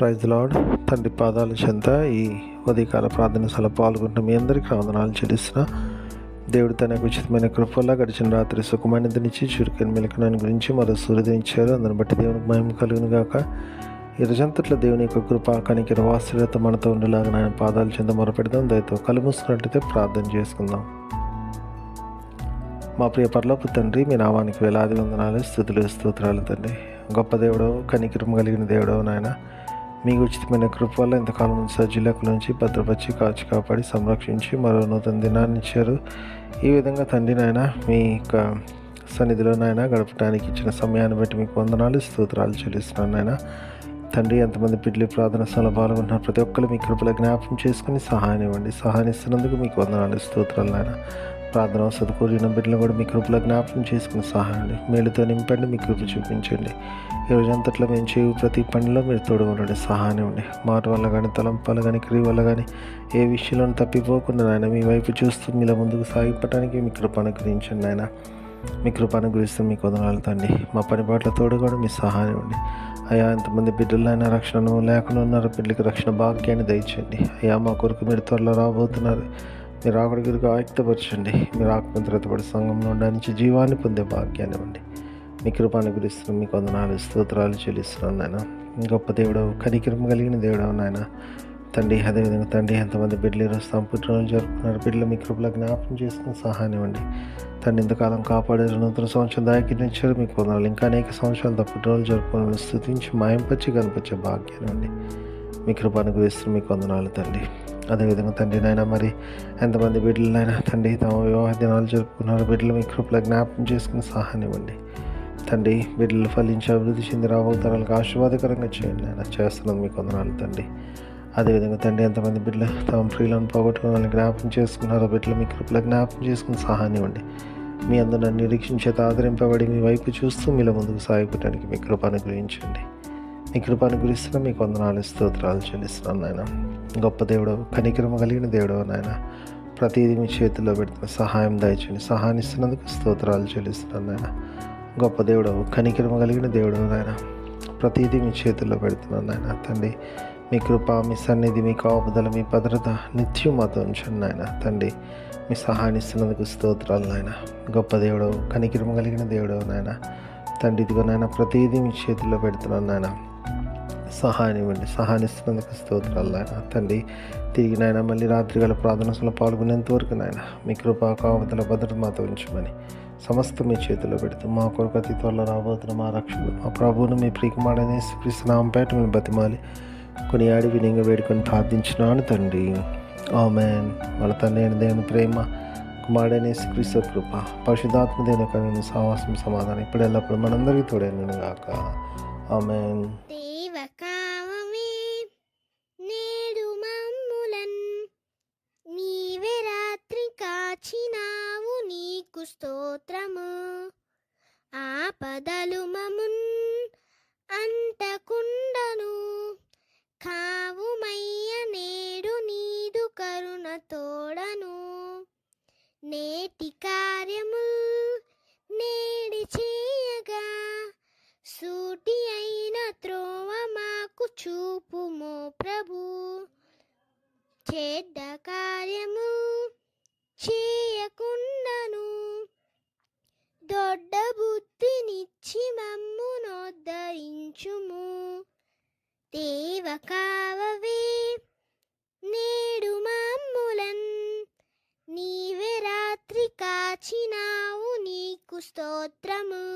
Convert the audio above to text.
Praise lord. తండ్రి పాదాల చెంత ఈ ఉదయకాల ప్రార్థనలో పాల్గొంటున్న మీ అందరికీ వందనాలు చెల్లిస్తున్నా. దేవుడు తనకు ఉచితమైన కృపల్లా గడిచిన రాత్రి సుఖమైనదినిచ్చి చురుకైన మెలకునని గురించి మరో సూర్యోదయించారు. అందుని బట్టి దేవునికి మహిమ కలుగును గాక. ఈ రోజంతట్లో దేవుని యొక్క కృప కనికర వాత్సల్యత మనతో ఉండేలాగా ఆయన పాదాల చెంత మొరపెడదాం. దయతో కళ్ళు మూసుకున్నట్లయితే ప్రార్థన చేసుకుందాం. మా ప్రియ పరలోపు తండ్రి, మీ నామానికి వేలాది వందనాలు, స్తుతులు, స్తోత్రాలు తండ్రి. గొప్ప దేవుడవు, కనికరం కలిగిన దేవుడవు నాయన. మీకు ఉచితమైన కృప వల్ల ఇంతకాలం సజ్జీలకు నుంచి భద్రపరిచి కాచి కాపాడి సంరక్షించి మరో నూతన దినాన్ని ఇచ్చారు. ఈ విధంగా తండ్రి నాయన మీ యొక్క సన్నిధిలో నాయన గడపడానికి ఇచ్చిన సమయాన్ని బట్టి మీకు వందనాలు, స్తోత్రాలు చెల్లిస్తున్నాను నాయన. తండ్రి, ఎంతమంది బిడ్డలు ప్రార్థన స్థలంలో పాల్గొంటున్నారు ప్రతి ఒక్కరు మీ కృపలో జ్ఞాపకం చేసుకుని సహాయం ఇవ్వండి. సహాయం ఇస్తున్నందుకు మీకు వందనాలు, స్తోత్రాలు నాయన. ప్రార్థన అవసరం కోరిన బిడ్డలు కూడా మీ కృపలో జ్ఞాపకం చేసుకుని సహాయండి. మేలుతో నింపండి, మీ కృప చూపించండి. ఈ రోజంతట్లో మేము చేయు ప్రతి పనిలో మీరు తోడుగా సహాయం ఇవ్వండి. మాట వల్ల కానీ, తలంపాల కానీ, క్రియ వల్ల కానీ ఏ విషయంలో తప్పిపోకుండా నాయన మీ వైపు చూస్తూ మీలో ముందుకు సాగిపోవటానికి మీ కృప అనుగ్రహించండి నాయన. మీ కృప అనుగ్రహిస్తూ మీకు వందనాలు తండ్రి. మా పని బాట్ల తోడుగా మీ సహాయం ఇవ్వండి. అయ్యా, ఎంతమంది బిడ్డలైనా రక్షణ లేకుండా ఉన్నారు, బిడ్డలకి రక్షణ భాగ్యాన్ని దయచేయండి. అయ్యా, మా కొరకు మీరు త్వరలో రాబోతున్నారు. మీరు ఆకడికి ఆయుక్తపరచండి. మీరు ఆత్మత్రతపడి సంఘంలో ఉండడానికి జీవాన్ని పొందే భాగ్యాన్ని ఇవ్వండి. మీ కృపాను గురిస్తున్నాం, మీకు వందనాలు, స్తోత్రాలు చెల్లిస్తున్నాను నాయన. గొప్ప దేవుడవు, కనికరం కలిగిన దేవుడవు నాయన. తండ్రి, అదేవిధంగా తండ్రి, ఎంతమంది బిడ్డలు ఈరోజు పుట్టినరోజు జరుపుకున్నారు, బిడ్డలు మీ కృపలో జ్ఞాపకం చేసుకుని సహాయం ఇవ్వండి. తండ్రి, ఇంతకాలం కాపాడారు, నూతన సంవత్సరం దాకినిచ్చారు, మీకు వందనాలు. ఇంకా అనేక సంవత్సరాలు పుట్టినరోజు జరుపుకోవాలని స్తుతించి మాయంపరిచి కనిపించే భాగ్యాన్ని ఇవ్వండి. మీ కృపాను గురిస్తున్నాం, మీకు వందనాలు తండ్రి. అదేవిధంగా తండ్రి నాయన, మరి ఎంతమంది బిడ్డలైనా తండ్రి తమ వివాహ దినాలు జరుపుకున్నారు, బిడ్డలు మీ కృపలో జ్ఞాపకం చేసుకుని సహాయం ఇవ్వండి. తండ్రి, బిడ్డలు ఫలించి అభివృద్ధి చెంది రాబోతరాలకు ఆశీర్వాదకరంగా చేయండి ఆయన. చేస్తున్నది మీకు వందనాలు తండ్రి. అదేవిధంగా తండ్రి, ఎంతమంది బిడ్డలు తమ ప్రియులను పోగొట్టుకుని జ్ఞాపకం చేసుకున్నారో, బిడ్డలు మీ కృపలో జ్ఞాపకం చేసుకుని సహాయం ఇవ్వండి. మీ అందరూ నిరీక్షించేత ఆదరింపబడి మీ వైపు చూస్తూ మీలో ముందుకు సాగిపోవడానికి మీ కృప అనుగ్రహించండి. మీ కృప అనుగ్రహిస్తున్నా, మీకు వందనాలు, స్తోత్రాలు చెల్లిస్తున్నాను నాయన. గొప్ప దేవుడవు, కనికరమ కలిగిన దేవుడవు నాయన. ప్రతిదీ మీ చేతుల్లో పెడుతున్న సహాయం దయచేయండి. సహాయం ఇస్తున్నందుకు స్తోత్రాలు చెల్లిస్తున్నాను నాయన. గొప్ప దేవుడవు, కనికరమ కలిగిన దేవుడవు నాయన. ప్రతిదీ మీ చేతుల్లో పెడుతున్నాను నాయన. తండ్రి, మీ కృప, మీ సన్నిధి, మీ కాపుదల, మీ భద్రత నిత్యం మాతో ఉంచండి నాయన. తండ్రి, మీ సహాయం ఇస్తున్నందుకు స్తోత్రాలు నాయన. గొప్ప దేవుడవు, కనికరమ కలిగిన దేవుడవు నాయన. తండ్రి, ఇదిగో నాయన, ప్రతిదీ మీ చేతుల్లో పెడుతున్నాను నాయన. సహాయం ఇవ్వండి. సహాయం ఇస్తున్నందుకు స్తోత్రాలు నాయన. తండ్రి, తిరిగి నాయన మళ్ళీ రాత్రి గల ప్రార్థనలో పాల్గొనేంతవరకు నాయన మీ కృప, కాపుదల, భద్రత మాతో ఉంచమని సమస్త మీ చేతిలో పెడుతూ మా కొరకు అతి త్వరలో రాబోతున్న మా రక్షకుడు, మా ప్రభువును, మీ ప్రియకుమారుడైన యేసుక్రీస్తు నామముపేట మిమ్మల్ని బతిమాలి కొనియాడి వినయంగా వేడుకొని ప్రార్థించున్నాను తండ్రి. ఆమేన్. మన తండ్రి అయిన దేవుని ప్రేమ, కుమారుడైన యేసుక్రీస్తు కృప, పరిశుద్ధాత్మ దేవుని కరుణ, సహవాసం, సమాధానం ఇప్పుడు ఎల్లప్పుడు మనందరికీ తోడైనను గాక. ఆమేన్. నేడు మమ్ములన్ నీవే రాత్రి కాచినావు, నీకు స్తోత్రము. ఆపదలు మమున్ అంటకుండను కావుమయ్య, నేడు నీదు కరుణ తోడను. నేటి కార్యము నేడి చేయగా, సూటి అయిన త్రోవ మాకు చూపుమో ప్రభు. చెడ్డ కార్యము చేయకుండాను దొడ్డ బుద్ధినిచ్చి మమ్మునోద్ధరించుము. దేవ కావవే నేడు మమ్ములన్ నీవే రాత్రి కాచినావు, నీకు స్తోత్రము.